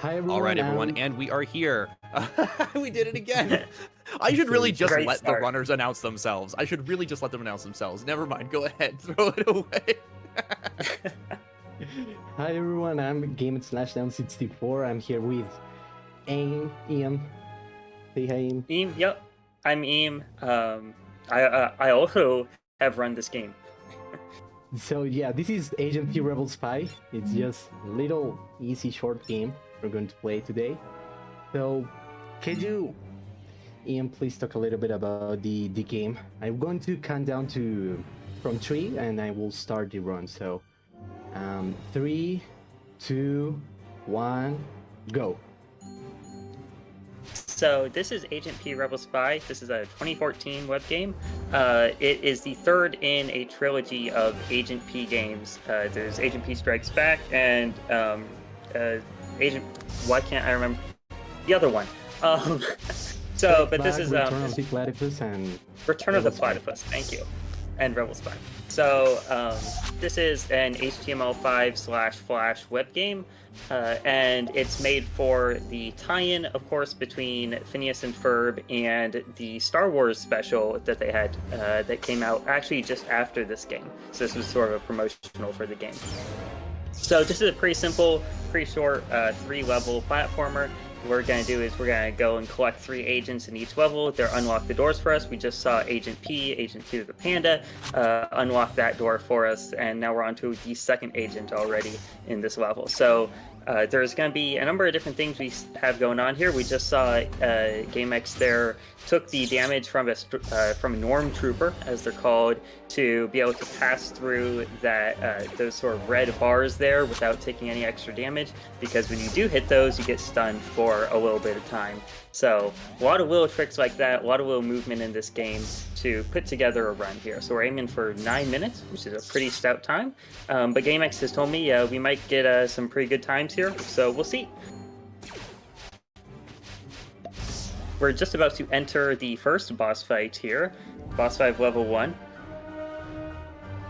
Hi everyone. All right, everyone, and we are here. We did it again. I should really just Great let start. the runners announce themselves. I should really just let them announce themselves. Never mind. Go ahead. Throw it away. Hi everyone, I'm Game/Down64. I'm here with Ian. Say hi, Ian. Eam, yep. I'm Eam. I also have run this game. So yeah, this is Agent P Rebel Spy. It's just a little easy short game we're going to play today. So could you, Ian, please talk a little bit about the game? I'm going to count down from 3 and I will start the run. So 3, 2, 1, go. So this is Agent P Rebel Spy. This is a 2014 web game. It is the third in a trilogy of Agent P games. There's Agent P Strikes Back and Agent... Why can't I remember the other one? But this is Return of the Platypus and Return of the Platypus. Thank you, and Rebel Spy. So this is an HTML5/Flash web game, and it's made for the tie-in, of course, between Phineas and Ferb and the Star Wars special that they had that came out actually just after this game. So this was sort of a promotional for the game. So this is a pretty simple, pretty short 3-level platformer. What we're going to do is we're going to go and collect 3 agents in each level. They'll unlock the doors for us. We just saw Agent P, Agent 2 the Panda, unlock that door for us, and now we're on to the second agent already in this level. So there's going to be a number of different things we have going on here. We just saw GameX there took the damage from a Norm Trooper, as they're called, to be able to pass through that those sort of red bars there without taking any extra damage, because when you do hit those, you get stunned for a little bit of time. So a lot of little tricks like that, a lot of little movement in this game to put together a run here. So we're aiming for 9 minutes, which is a pretty stout time. But GameX has told me we might get some pretty good times here, so we'll see. We're just about to enter the first boss fight here, boss fight level 1.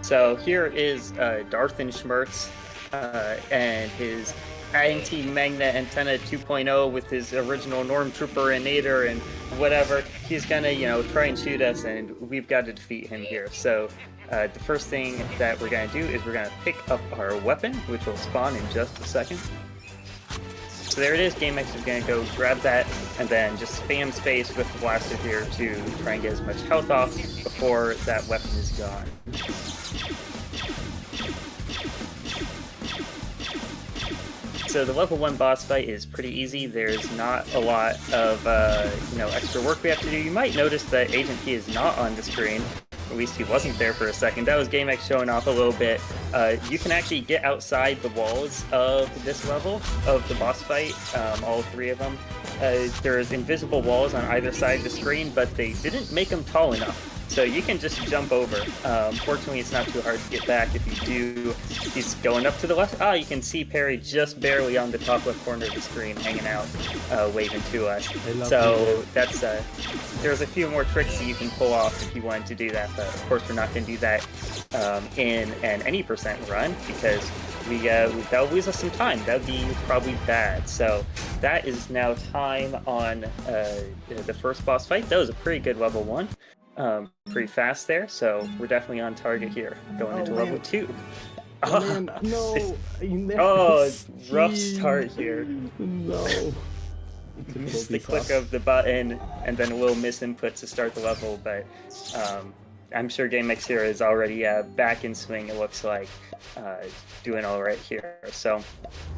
So here is Darthan Schmertz and his anti-magnet antenna 2.0 with his original Norm Trooper and Nader and whatever. He's gonna, try and shoot us, and we've got to defeat him here. So the first thing that we're gonna do is we're gonna pick up our weapon, which will spawn in just a second. So there it is. GameX is going to go grab that and then just spam space with the blaster here to try and get as much health off before that weapon is gone. So the level 1 boss fight is pretty easy. There's not a lot of extra work we have to do. You might notice that Agent P is not on the screen. At least he wasn't there for a second. That was GameX showing off a little bit. You can actually get outside the walls of this level of the boss fight, all 3 of them. There's invisible walls on either side of the screen, but they didn't make them tall enough. So you can just jump over. Fortunately, it's not too hard to get back. If you do, he's going up to the left. You can see Perry just barely on the top left corner of the screen, hanging out, waving to us. So that's there's a few more tricks that you can pull off if you wanted to do that. But of course, we're not going to do that in an any percent run, because that would lose us some time. That would be probably bad. So that is now time on the first boss fight. That was a pretty good level 1. Pretty fast there, so we're definitely on target here, going into level 2. Man, no! Rough start here. No. Missed the click of the button, and then a little misinput to start the level, but I'm sure GameX here is already back in swing, it looks like, doing all right here. So,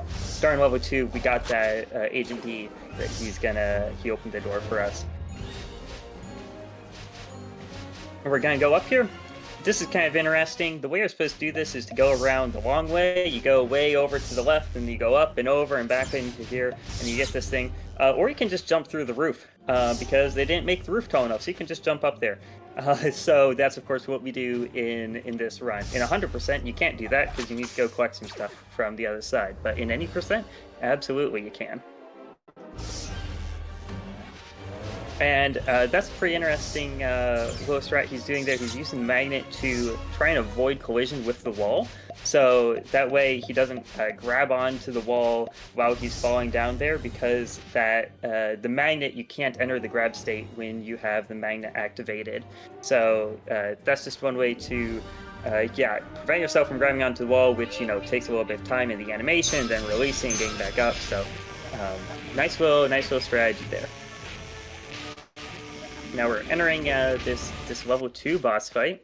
starting level 2, we got that Agent D that he opened the door for us. We're gonna go up here. This is kind of interesting. The way you're supposed to do this is to go around the long way. You go way over to the left, and you go up and over and back into here, and you get this thing. Or you can just jump through the roof, because they didn't make the roof tall enough, so you can just jump up there. So that's, of course, what we do in this run. In 100%, you can't do that, because you need to go collect some stuff from the other side. But in any percent, absolutely you can. And that's a pretty interesting little strat he's doing there. He's using the magnet to try and avoid collision with the wall. So that way he doesn't grab onto the wall while he's falling down there, because the magnet, you can't enter the grab state when you have the magnet activated. So that's just one way to prevent yourself from grabbing onto the wall, which, you know, takes a little bit of time in the animation, then releasing, getting back up. So nice little strategy there. Now we're entering this level 2 boss fight.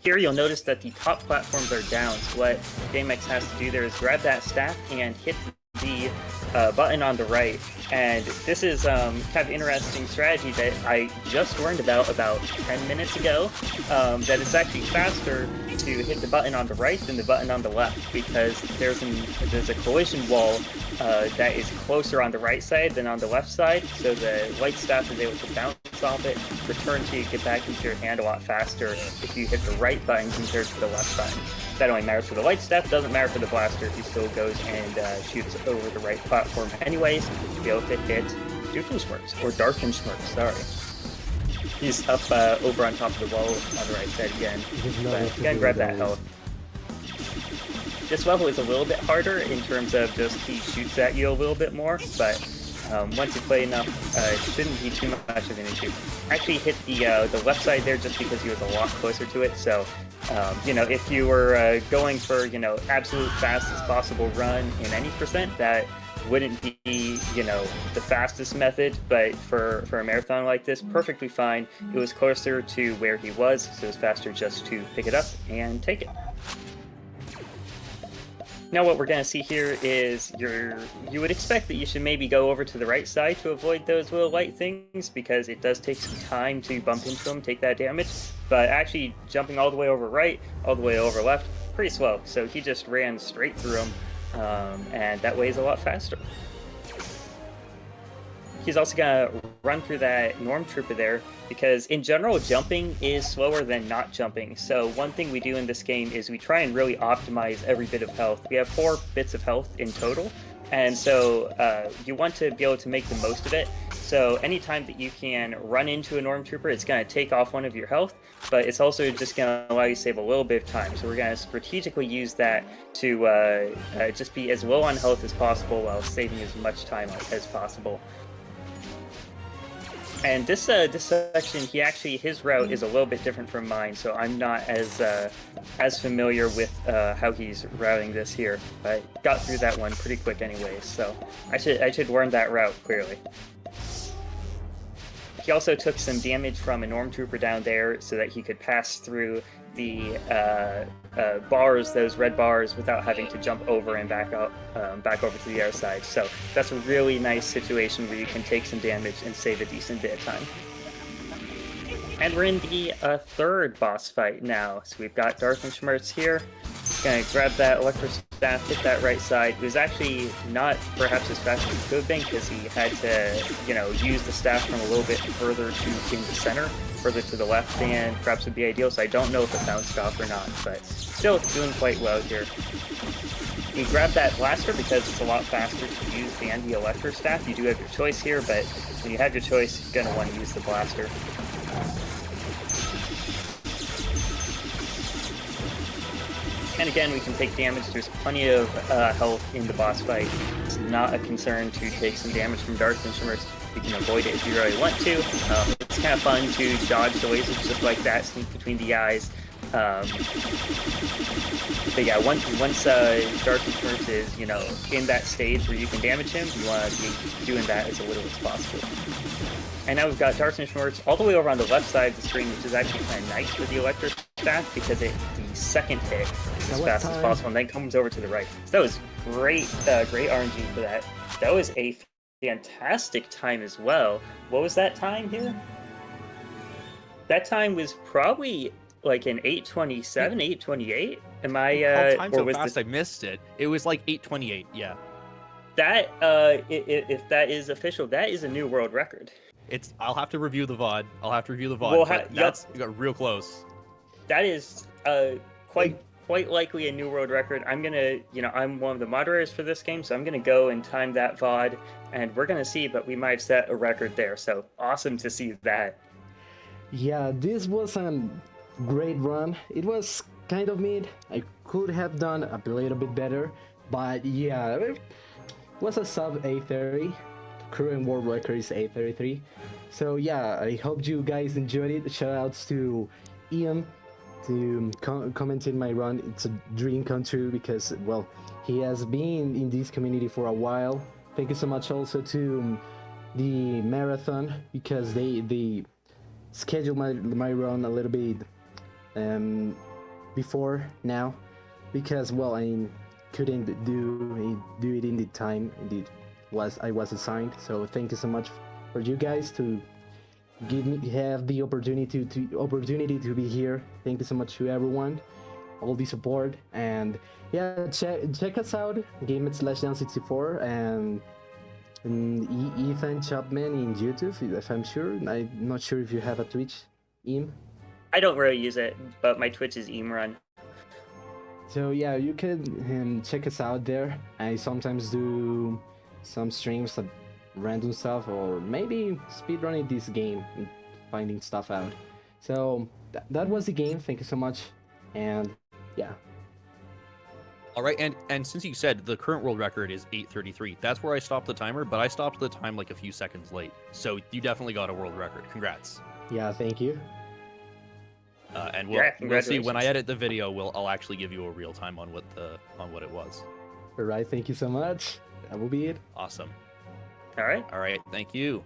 Here you'll notice that the top platforms are down, so what GameX has to do there is grab that staff and hit the button on the right. And this is kind of interesting strategy that I just learned about 10 minutes ago, that it's actually faster to hit the button on the right than the button on the left, because there's a collision wall that is closer on the right side than on the left side, so the light staff is able to bounce off it, return to you, get back into your hand a lot faster if you hit the right button compared to the left button. That only matters for the light staff, doesn't matter for the blaster. He still goes and shoots over the right platform anyways, to be able to hit Doofenshmirtz, or Darkenshmirtz, sorry. He's up over on top of the wall on the right side again, but again, grab that health. This level is a little bit harder in terms of just he shoots at you a little bit more, but once you play enough, it shouldn't be too much of an issue. Actually hit the left side there just because he was a lot closer to it, so you know, if you were going for, you know, absolute fastest possible run in any percent, that wouldn't be, you know, the fastest method, but for a marathon like this, perfectly fine. It was closer to where he was, so it was faster just to pick it up and take it. Now what we're going to see here is you would expect that you should maybe go over to the right side to avoid those little light things, because it does take some time to bump into them, take that damage. But actually jumping all the way over right, all the way over left, pretty slow. So he just ran straight through them, and that way is a lot faster. He's also going to run through that Norm Trooper there, because in general, jumping is slower than not jumping. So one thing we do in this game is we try and really optimize every bit of health. We have 4 bits of health in total, and so you want to be able to make the most of it. So anytime that you can run into a Norm Trooper, it's going to take off 1 of your health, but it's also just going to allow you to save a little bit of time. So we're going to strategically use that to just be as low on health as possible while saving as much time as possible. And this section, his route is a little bit different from mine, so I'm not as familiar with how he's routing this here. I got through that one pretty quick anyways, so I should learn that route clearly. He also took some damage from a Norm Trooper down there so that he could pass through the bars, those red bars, without having to jump over and back over to the other side. So that's a really nice situation where you can take some damage and save a decent bit of time. And we're in the third boss fight now. So we've got Darkenshmirtz here. He's gonna grab that electro staff, hit that right side. It was actually not perhaps as fast as it could have been, because he had to, you know, use the staff from a little bit further to in the center, further to the left than perhaps would be ideal. So I don't know if it bounced off or not, but still doing quite well here. You grab that blaster because it's a lot faster to use than the electro staff. You do have your choice here, but when you have your choice, you're gonna want to use the blaster. And again, we can take damage. There's plenty of health in the boss fight. It's not a concern to take some damage from Darkenshmirtz. You can avoid it if you really want to. It's kind of fun to dodge the lasers just like that, sneak between the eyes. But yeah, once Darkenshmirtz is, you know, in that stage where you can damage him, you want to be doing that as little as possible. And now we've got Darkenshmirtz all the way over on the left side of the screen, which is actually kind of nice for the electric staff, because the second hit is as fast as possible and then comes over to the right. So that was great, great RNG for that. That was a fantastic time as well. What was that time here? That time was probably like an 8:27, 8:28. Am I? Time so fast I missed it. It was like 8:28. Yeah. That if that is official, that is a new world record. I'll have to review the VOD. Well, you got real close. That is quite quite likely a new world record. I'm gonna, I'm one of the moderators for this game, so I'm gonna go and time that VOD, and we're gonna see, but we might have set a record there. So awesome to see that. Yeah, this was a great run. It was kind of mid. I could have done a little bit better, but yeah, it was a sub 830. Current world record is 833. So yeah, I hope you guys enjoyed it. Shoutouts to Ian to comment in my run. It's a dream come true because, well, he has been in this community for a while. Thank you so much also to the marathon because they scheduled my run a little bit before now because, well, I couldn't do it in the time I was assigned. So thank you so much for you guys to have the opportunity to be here. Thank you so much to everyone, all the support, and yeah, check us out, Game/Down64 and Ethan Chapman in YouTube. If I'm sure, I'm not sure if you have a Twitch, Im. I don't really use it, but my Twitch is Imran. So yeah, you can check us out there. I sometimes do some streams of random stuff, or maybe speedrunning this game and finding stuff out. So that was the game. Thank you so much, and yeah. All right, and since you said the current world record is 8:33, that's where I stopped the timer, but I stopped the time like a few seconds late. So you definitely got a world record. Congrats. Yeah, thank you. And we'll see when I edit the video. I'll actually give you a real time on what it was. All right, thank you so much. That will be it. Awesome. All right. All right. Thank you.